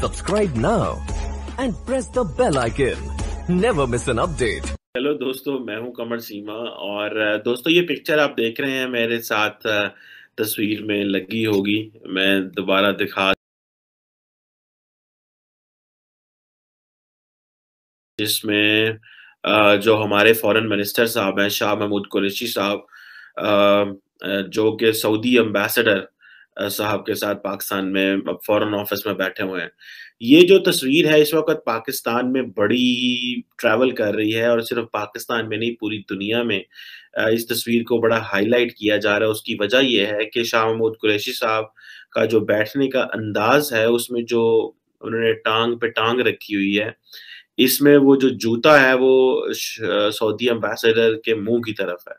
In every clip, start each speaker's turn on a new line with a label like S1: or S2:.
S1: Subscribe now and press the bell icon. Never miss an update.
S2: Hello दोस्तों, मैं हूं कमर सीमा और दोस्तों ये पिक्चर आप देख रहे हैं मेरे साथ तस्वीर में लगी होगी। मैं दोबारा दिखा जिसमें जो हमारे फॉरेन मिनिस्टर साहब हैं शाह महमूद कुरैशी साहब, जो कि सऊदी एम्बेसडर साहब के साथ पाकिस्तान में फॉरेन ऑफिस में बैठे हुए हैं। ये जो तस्वीर है इस वक़्त पाकिस्तान में बड़ी ट्रैवल कर रही है और सिर्फ़ पाकिस्तान में नहीं पूरी दुनिया में इस तस्वीर को बड़ा हाइलाइट किया जा रहा है। उसकी वजह ये है कि शाह महमूद कुरैशी साहब का जो बैठने का अंदाज़ है उसमें जो उन्होंने टाँग पे टाँग रखी हुई है, इसमें वो जो जूता है वो सऊदी एम्बेसडर के मुँह की तरफ है।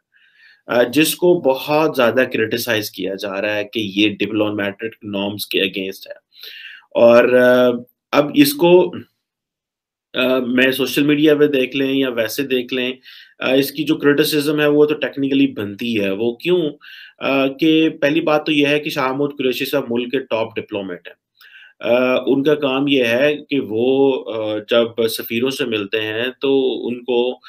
S2: जिसको बहुत ज़्यादा क्रिटिसाइज़ किया जा रहा है कि ये डिप्लोमैटिक नॉर्म्स के अगेंस्ट है। और अब इसको मैं सोशल मीडिया पे देख लें या वैसे देख लें, इसकी जो क्रिटिसिज़्म है वो तो टेक्निकली बनती है। वो क्यों? कि पहली बात तो ये है कि शाह महमूद कुरैशी साहब मुल्क के टॉप डिप्लोमेट हैं। उनका काम ये है कि वो जब सफ़ीरों से मिलते हैं तो उनको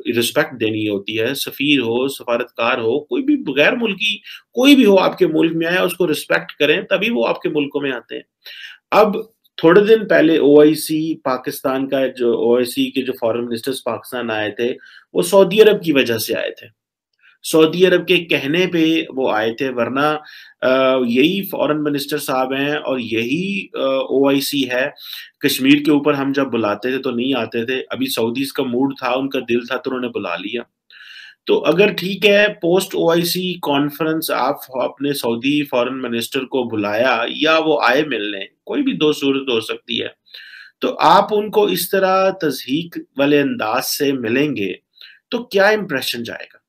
S2: रिस्पेक्ट देनी होती है। सफ़ीर हो, सफ़ारतकार हो, कोई भी गैर मुल्की कोई भी हो आपके मुल्क में आया उसको रिस्पेक्ट करें तभी वो आपके मुल्कों में आते हैं। अब थोड़े दिन पहले ओआईसी पाकिस्तान का जो ओआईसी के जो फॉरेन मिनिस्टर्स पाकिस्तान आए थे, वो सऊदी अरब की वजह से आए थे। सऊदी अरब के कहने पे वो आए थे, वरना यही फॉरेन मिनिस्टर साहब हैं और यही ओआईसी है। कश्मीर के ऊपर हम जब बुलाते थे तो नहीं आते थे। अभी सऊदीज़ का मूड था, उनका दिल था तो उन्होंने बुला लिया। तो अगर ठीक है पोस्ट ओआईसी कॉन्फ्रेंस आप अपने सऊदी फॉरेन मिनिस्टर को बुलाया या वो आए मिलने, कोई भी 2 सूरत हो सकती है। तो आप उनको इस तरह तज़हीक वाले अंदाज़ से मिलेंगे, तो क्या इंप्रेशन जाएगा?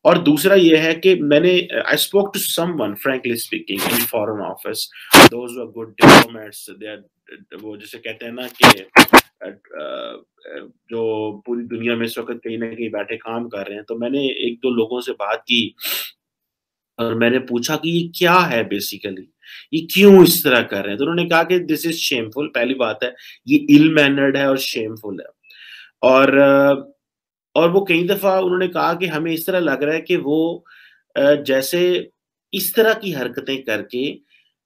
S2: और दूसरा ये है कि मैंने I spoke to someone frankly speaking in foreign office, those who are good diplomats, they are वो जिसे कहते हैं ना कि जो पूरी दुनिया में इस वक़्त कहीं न कहीं बैठे काम कर रहे हैं। तो मैंने 1-2 लोगों से बात की और मैंने पूछा कि ये क्या है बेसिकली? ये क्यों इस तरह कर रहे हैं? तो उन्होंने कहा कि दिस इज़ शेमफुल, पहली बात है, ये इल मैनर्ड है और शेमफुल है। और और वो कई दफ़ा उन्होंने कहा कि हमें इस तरह लग रहा है कि वो जैसे इस तरह की हरकतें करके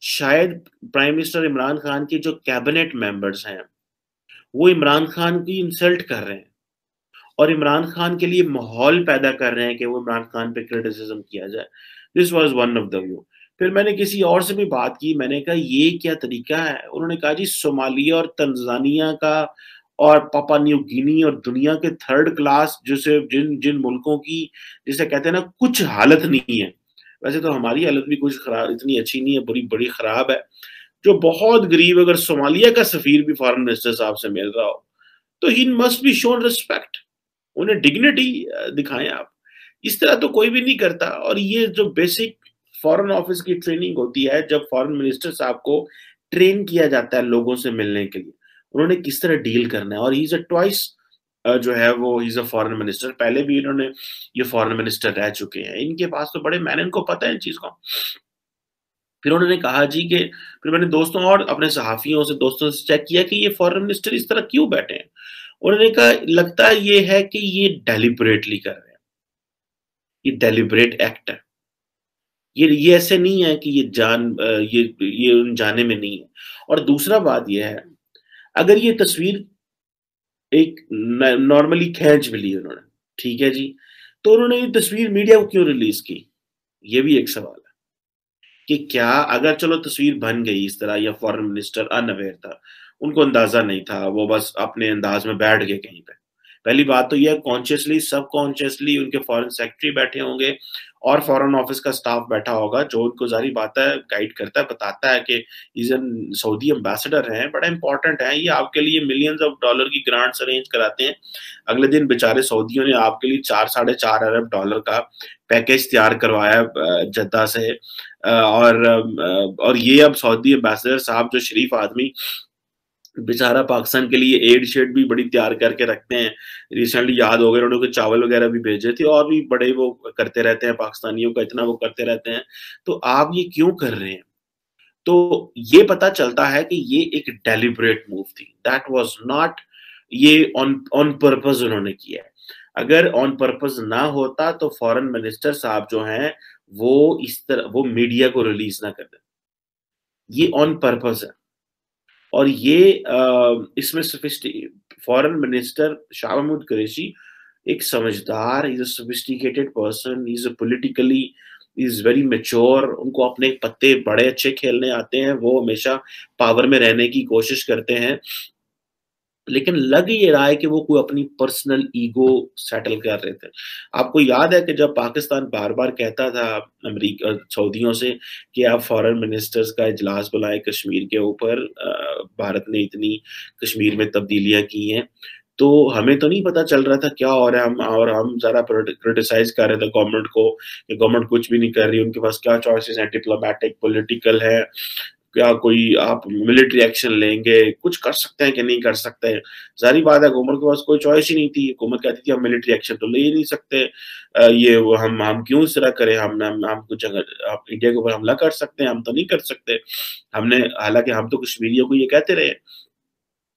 S2: शायद प्राइम मिनिस्टर इमरान खान के जो कैबिनेट मेंबर्स हैं, वो इमरान खान की इंसल्ट कर रहे हैं और इमरान खान के लिए माहौल पैदा कर रहे हैं कि वो इमरान खान पे क्रिटिसिज़्म किया जाए। This was one of the view. फिर मैंने किसी और से भी बात की, मैंने कहा ये क्या तरीका है? उन्होंने कहा जी सोमालिया और तंज़ानिया का और पापा न्यू गिनी और दुनिया के थर्ड क्लास जिसे जिन जिन मुल्कों की जिसे कहते हैं ना कुछ हालत नहीं है। वैसे तो हमारी हालत भी कुछ खराब इतनी अच्छी नहीं है, बड़ी खराब है। जो बहुत गरीब अगर सोमालिया का सफ़ीर भी फॉरेन मिनिस्टर साहब से मिल रहा हो, तो he must be shown respect. उन्हें डिग्निटी दिखाएँ आप। इस तरह तो कोई भी नहीं करता और ये जो बेसिक फॉरेन ऑफिस की ट्रेनिंग होती है, जब फॉरेन मिनिस्टर साहब को ट्रेन किया जाता है लोगों से मिलने के लिए, उन्होंने किस तरह डील करना है और ही इज़ अ ट्वाइस जो है वो he is a foreign minister. पहले भी इन्होंने ये फॉरेन मिनिस्टर रह चुके हैं। इनके पास तो बड़े मैनर इनको पता है इन चीज़ का। फिर उन्होंने कहा जी कि फिर मैंने दोस्तों और अपने सहाफ़ियों से दोस्तों से चेक किया कि ये फॉरेन मिनिस्टर इस तरह क्यों बैठे हैं? उन्होंने कहा लगता ये है कि ये डेलिबरेटली कर रहे हैं। ये डेलिबरेट एक्ट है। ये ऐसे नहीं है कि ये अनजाने में नहीं है। और दूसरा बात ये है, अगर ये तस्वीर एक नॉर्मली खींच भी ली उन्होंने, ठीक है जी, तो उन्होंने ये तस्वीर मीडिया को क्यों रिलीज़ की? ये भी एक सवाल है कि क्या अगर चलो तस्वीर बन गई इस तरह या फॉरेन मिनिस्टर अनअवेयर था, उनको अंदाज़ा नहीं था, वो बस अपने अंदाज़ में बैठ गए कहीं पे। पहली बात तो ये है कॉन्शियसली, सबकॉन्शियसली उनके फॉरेन सेक्रेटरी बैठे होंगे और फॉरेन ऑफिस का स्टाफ बैठा होगा जो उनको ज़ाहिर बात है गाइड करता है, बताता है कि इज़ एन सऊदी एम्बेसडर हैं, बड़ा इम्पोर्टेंट है, ये आपके लिए मिलियंस ऑफ डॉलर की ग्रांट्स अरेंज कराते हैं। अगले दिन बेचारे सऊदियों ने आपके लिए 4 साढ़े 4 अरब डॉलर का पैकेज तैयार करवाया जद्दा से। और ये अब सऊदी एम्बेसडर साहब जो शरीफ आदमी बेचारा पाकिस्तान के लिए एड शेड भी बड़ी तैयार करके रखते हैं। रिसेंटली याद हो गया उन्होंने चावल वगैरह भी भेजे थे और भी बड़े वो करते रहते हैं पाकिस्तानियों का इतना वो करते रहते हैं। तो आप ये क्यों कर रहे हैं? तो ये पता चलता है कि ये एक डेलिब्रेट मूव थी। दैट वाज़ नॉट ये ऑन ऑन पर्पस उन्होंने किया है। अगर ऑन पर्पस ना होता तो फॉरेन मिनिस्टर साहब जो हैं, वो इस तरह वो मीडिया को रिलीज़ ना कर दें। ये ऑन पर्पस है। और ये इसमें फॉरेन मिनिस्टर शाह महमूद कुरैशी एक समझदार, he is a sophisticated person, he is a politically he is very mature, उनको अपने पत्ते बड़े अच्छे खेलने आते हैं, वो हमेशा पावर में रहने की कोशिश करते हैं। लेकिन लग ये रहा है कि वो कोई अपनी पर्सनल ईगो सेटल कर रहे थे। आपको याद है कि जब पाकिस्तान बार-बार कहता था सऊदियों से कि आप फॉरेन मिनिस्टर्स का इजलास बुलाएँ कश्मीर के ऊपर, भारत ने इतनी कश्मीर में तब्दीलियाँ की हैं, तो हमें तो नहीं पता चल रहा था क्या हो रहा है, हम ज़रा क्रिटिसाइज़ कर रहे थे गवर्नमेंट को कि गवर्नमेंट कुछ भी नहीं कर रही, उनके पास क्या चॉइसेस हैं, डिप्लोमैटिक, पॉलिटिकल है, क्या कोई आप मिलिट्री एक्शन लेंगे, कुछ कर सकते हैं कि नहीं कर सकते? ज़ाहिर-सी बात है हुकूमत के पास कोई चॉइस ही नहीं थी। हुकूमत कहती थी हम मिलिट्री एक्शन तो ले ही नहीं सकते। ये वो हम क्यों इस तरह करें? हम कुछ अगर आप इंडिया के ऊपर हमला कर सकते हैं, हम तो नहीं कर सकते। हमने हालाँकि हम तो कश्मीरियों को ये कहते रहे।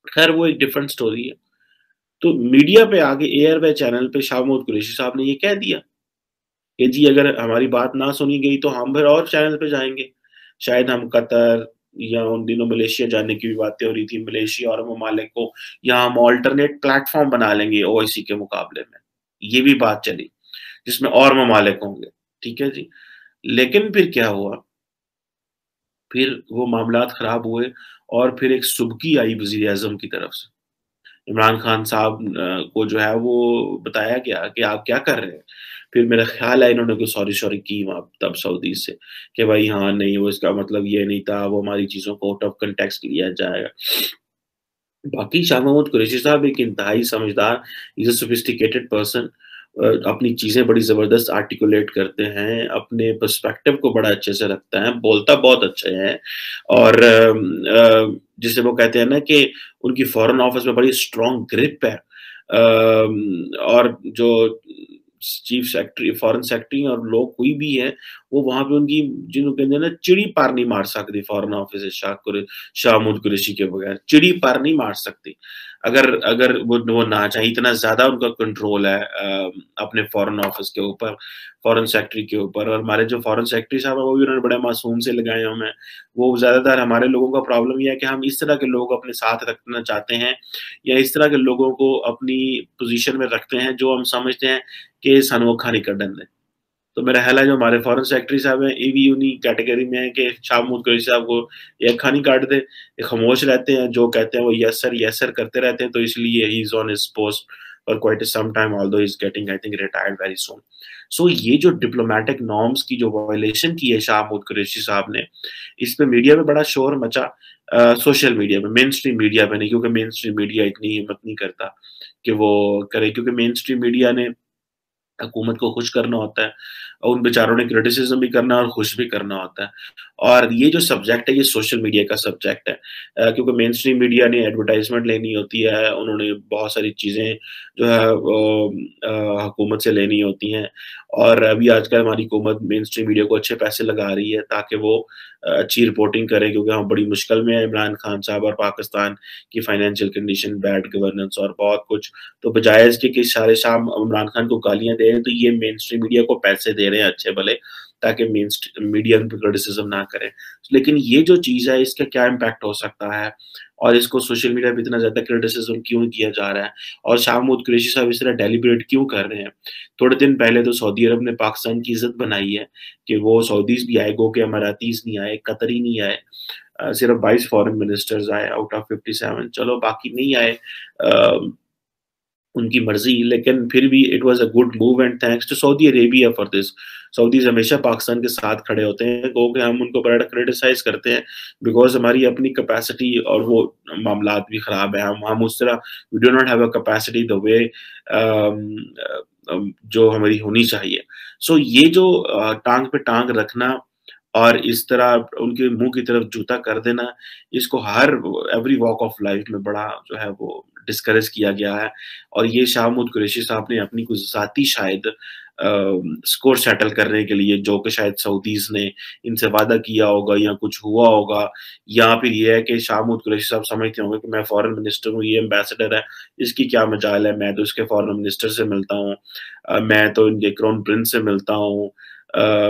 S2: खैर वो एक डिफरेंट स्टोरी है। तो मीडिया पे आके एयरवे चैनल पे शाह महमूद कुरैशी साहब ने ये कह दिया कि जी अगर हमारी बात ना सुनी गई तो हम फिर और चैनल पे जाएँगे। शायद हम कतर या उन दिनों मलेशिया जाने की भी बातें हो रही थी, मलेशिया और ममालिक को या हम अल्टरनेट प्लेटफ़ॉर्म बना लेंगे ओआईसी के मुकाबले में। ये भी बात चली, जिसमें और ममालिक होंगे, ठीक है जी। लेकिन फिर क्या हुआ, फिर वो मामलात ख़राब हुए और फिर एक सुबकी आई वज़ीर-ए-आज़म की तरफ से। इमरान खान साहब को जो है वो बताया गया कि आप क्या कर रहे हैं? फिर मेरा ख़्याल है इन्होंने कोई सॉरी-सॉरी की वहाँ तब सऊदी से कि भाई हाँ, नहीं वो इसका मतलब ये नहीं था, वो हमारी चीज़ों को आउट ऑफ कॉन्टेक्स्ट लिया जाएगा। बाकी शाह महमूद कुरैशी साहब एक इंतहाई समझदार, he is a sophisticated person, अपनी चीज़ें बड़ी ज़बरदस्त आर्टिकुलेट करते हैं, अपने पर्सपेक्टिव को बड़ा अच्छे से रखता है, बोलता बहुत अच्छा है और जिसे वो कहते हैं ना कि उनकी फॉरेन ऑफिस में बड़ी स्ट्रॉन्ग ग्रिप है। और जो चीफ सेक्रेटरी फॉरेन सेक्रेटरी और लोग कोई भी है, वो वहाँ पे उनकी जिन्हों कहते हैं ना चिड़ी पार नहीं मार सकती फॉरेन ऑफिस से शाह महमूद कुरैशी के बगैर, चिड़ी पार नहीं मार सकती। अगर अगर वो ना चाहे इतना ज़्यादा उनका कंट्रोल है अपने फॉरेन ऑफिस के ऊपर, फॉरेन सेक्रेटरी के ऊपर और हमारे जो फॉरेन सेक्रेटरी साहब हैं, वो भी उन्होंने बड़े मासूम से लगाए हुए हैं। वो ज़्यादातर हमारे लोगों का प्रॉब्लम ये है कि हम इस तरह के लोग अपने साथ रखना चाहते हैं या इस तरह के लोगों को अपनी पोज़ीशन में रखते हैं, जो हम समझते हैं कि सानू अक्खां नहीं कड्ढन दें। तो मेरा ख़्याल है जो हमारे फॉरेन सेक्रेटरी साहब हैं, ये भी उन्हीं कैटेगरी में हैं कि शाह महमूद कुरैशी साहब को ये अक्खां नहीं काटते, ये खामोश रहते हैं, जो कहते हैं वो यस सर करते रहते हैं, तो इसलिए he is on his post for quite some time although he is getting I think retired very soon. So ये जो डिप्लोमैटिक नॉर्म्स की जो वायलेशन की है शाह महमूद कुरैशी साहब ने, इस पे मीडिया में बड़ा शोर मचा, सोशल मीडिया में, मेन स्ट्रीम मीडिया में नहीं, क्योंकि मेन स्ट्रीम मीडिया इतनी हिम्मत नहीं करता कि वो करे, क्योंकि मेन स्ट्रीम मीडिया ने हुकूमत को खुश करना होता है और उन बेचारों ने क्रिटिसिज्म भी करना और खुश भी करना होता है। और ये जो सब्जेक्ट है ये सोशल मीडिया का सब्जेक्ट है, क्योंकि मेन स्ट्रीम मीडिया ने एडवर्टाइज़मेंट लेनी होती है, उन्होंने बहुत सारी चीज़ें जो है हुकूमत से लेनी होती हैं और अभी आजकल हमारी हुकूमत मेन स्ट्रीम मीडिया को अच्छे पैसे लगा रही है ताकि वो अच्छी रिपोर्टिंग करें, क्योंकि हम बड़ी मुश्किल में हैं, इमरान खान साहब और पाकिस्तान की फाइनेंशियल कंडीशन, बैड गवर्नेंस और बहुत कुछ। तो बजाय इसके कि सारे शाम इमरान खान को गालियाँ दे रहे हैं, तो ये मेन स्ट्रीम मीडिया को पैसे दे रहे हैं अच्छे भले, ताकि मीडिया उन पे क्रिटिसिज़्म ना करे। लेकिन ये जो चीज़ है, इसका क्या इम्पैक्ट हो सकता है और इसको सोशल मीडिया पे इतना ज़्यादा क्रिटिसिज़्म क्यों किया जा रहा है और शाह महमूद कुरैशी साहब इस तरह डेलिब्रेट क्यों कर रहे हैं? थोड़े दिन पहले तो सऊदी अरब ने पाकिस्तान की इज़्ज़त बनाई है कि वो सऊदीज़ भी आए, गो के अमारातीज़ नहीं आए, कतरी नहीं आए। सिर्फ 22 फॉरेन मिनिस्टर्स आए आउट ऑफ 57, चलो बाकी नहीं आए, उनकी मर्ज़ी, लेकिन फिर भी it was a good move and thanks to Saudi Arabia for this. Saudis हमेशा पाकिस्तान के साथ खड़े होते हैं, गो के हम उनको बड़ा क्रिटिसाइज़ करते हैं बिकॉज़ हमारी अपनी कैपेसिटी और वो मामलात भी ख़राब है। हम उस तरह we do not have a capacity the way जो हमारी होनी चाहिए। सो ये जो टाँग पे टाँग रखना और इस तरह उनके मुँह की तरफ जूता कर देना, इसको हर एवरी वॉक ऑफ लाइफ में बड़ा जो है वो डिस्करेज किया गया है। और ये शाह महमूद कुरैशी साहब ने अपनी कुछ ज़ाती शायद स्कोर सेटल करने के लिए, जो कि शायद सऊदीज़ ने इनसे वादा किया होगा या कुछ हुआ होगा, या फिर ये है कि शाह महमूद कुरैशी साहब समझते होंगे कि मैं फॉरेन मिनिस्टर हूँ, ये एम्बेसडर है, इसकी क्या मजाल है, मैं तो इसके फॉरेन मिनिस्टर से मिलता हूँ, मैं तो इनके क्राउन प्रिंस से मिलता हूँ,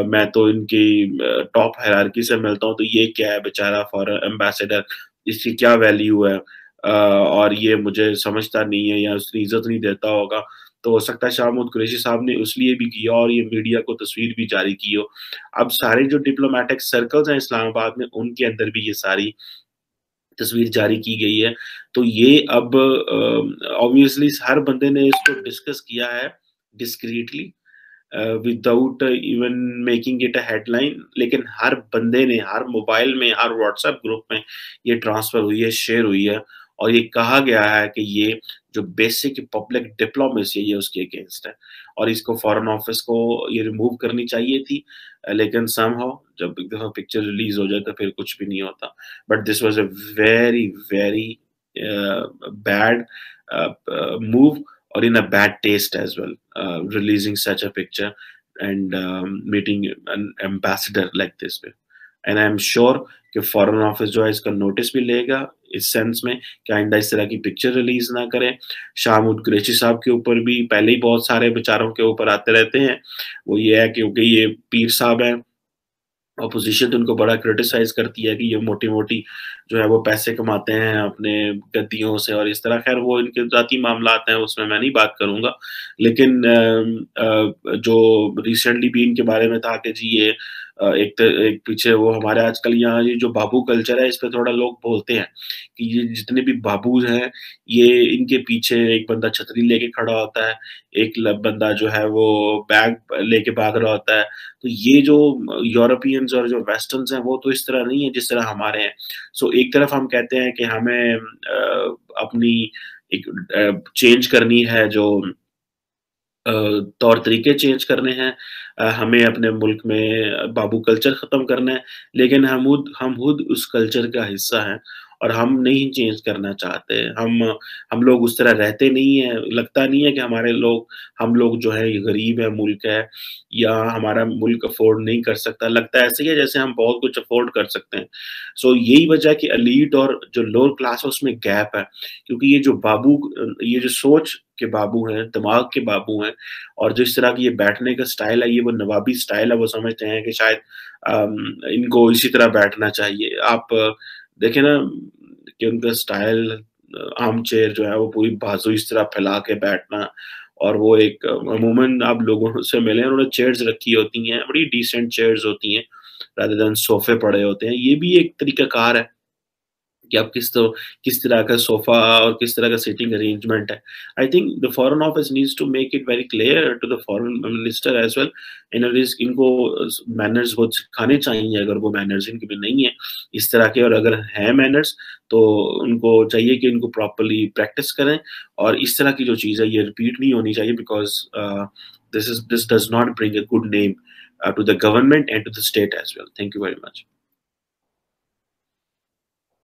S2: मैं तो इनकी टॉप हायरार्की से मिलता हूँ, तो ये क्या है बेचारा फॉरेन एम्बेसडर, इसकी क्या वैल्यू है, और ये मुझे समझता नहीं है या उसकी इज़्ज़त नहीं देता होगा। तो हो सकता है शाह महमूद कुरैशी साहब ने इसलिए भी किया और ये मीडिया को तस्वीर भी जारी की हो। अब सारे जो डिप्लोमैटिक सर्कल्स हैं इस्लामाबाद में, उनके अंदर भी ये सारी तस्वीर जारी की गई है। तो ये अब ऑब्वियसली हर बंदे ने इसको डिस्कस किया है discreetly, without even making it a headline, लेकिन हर बंदे ने, हर मोबाइल में, हर व्हाट्सएप ग्रुप में ये ट्रांसफर हुई है, शेयर हुई है, और ये कहा गया है कि ये जो बेसिक पब्लिक डिप्लोमेसी है ये उसके अगेंस्ट है और इसको फॉरेन ऑफिस को ये रिमूव करनी चाहिए थी। लेकिन समहाउ जब एक दफा पिक्चर रिलीज हो जाए तो फिर कुछ भी नहीं होता। But this was a very very bad move, or in a bad taste as well, releasing such a picture and meeting an ambassador like this way. And I am sure कि foreign office जो है इसका notice भी लेगा इस sense में कि आइंदा इस तरह की पिक्चर रिलीज ना करें। शाह महमूद कुरैशी साहब के ऊपर भी पहले ही बहुत सारे बेचारों के ऊपर आते रहते हैं। वो ये है क्योंकि ये पीर साहब हैं, ऑपोजिशन तो उनको बड़ा क्रिटिसाइज़ करती है कि ये मोटी-मोटी जो है वो पैसे कमाते हैं अपने गद्दियों से और इस तरह। ख़ैर वो इनके ज़ाती मामलात हैं, उसमें मैं नहीं बात करूँगा। लेकिन जो रिसेंटली भी इनके बारे में था कि जी ये एक पीछे वो हमारे आजकल यहाँ ये जो बाबू कल्चर है, इस पे थोड़ा लोग बोलते हैं कि ये जितने भी बाबूज़ हैं, ये इनके पीछे एक बंदा छतरी लेके खड़ा होता है, एक बंदा जो है वो बैग लेके भाग रहा होता है। तो ये जो यूरोपियंस और जो वेस्टर्न्स हैं वो तो इस तरह नहीं है जिस तरह हमारे हैं। सो एक तरफ हम कहते हैं कि हमें अपनी एक चेंज करनी है, जो तौर तरीके चेंज करने हैं, हमें अपने मुल्क में बाबू कल्चर ख़त्म करना है, लेकिन हम खुद उस कल्चर का हिस्सा हैं और हम नहीं चेंज करना चाहते। हम लोग उस तरह रहते नहीं हैं, लगता नहीं है कि हम लोग जो है ये गरीब है मुल्क है या हमारा मुल्क अफ़ोर्ड नहीं कर सकता, लगता है ऐसे ही है जैसे हम बहुत कुछ अफ़ोर्ड कर सकते हैं। सो यही वजह है कि एलीट और जो लोअर क्लास है उसमें गैप है, क्योंकि ये जो सोच के बाबू हैं, दिमाग के बाबू हैं और जिस तरह की ये बैठने का स्टाइल है, ये वो नवाबी स्टाइल है, वो समझते हैं कि शायद इनको इसी तरह बैठना चाहिए। आप देखें ना कि उनका स्टाइल आर्म चेयर जो है वो पूरी बाजू इस तरह फैला के बैठना, और वो एक अमूमन आप लोगों से मिले उन्होंने चेयर्स रखी होती हैं, बड़ी डिसेंट चेयर्स होती हैं, रादर देन सोफे पड़े होते हैं। ये भी एक तरीक़ाकार है कि आप किस तरह का सोफ़ा और किस तरह का सीटिंग अरेंजमेंट है। I think the foreign office needs to make it very clear to the foreign minister as well, इनको मैनर्स बहुत सिखाने चाहिए अगर वो मैनर्स इनके में नहीं है इस तरह के, और अगर हैं मैनर्स तो उनको चाहिए कि इनको प्रॉपर्ली प्रैक्टिस करें और इस तरह की जो चीज़ है ये रिपीट नहीं होनी चाहिए, because this does not bring a good name to the government and to the state as well. Thank you very much.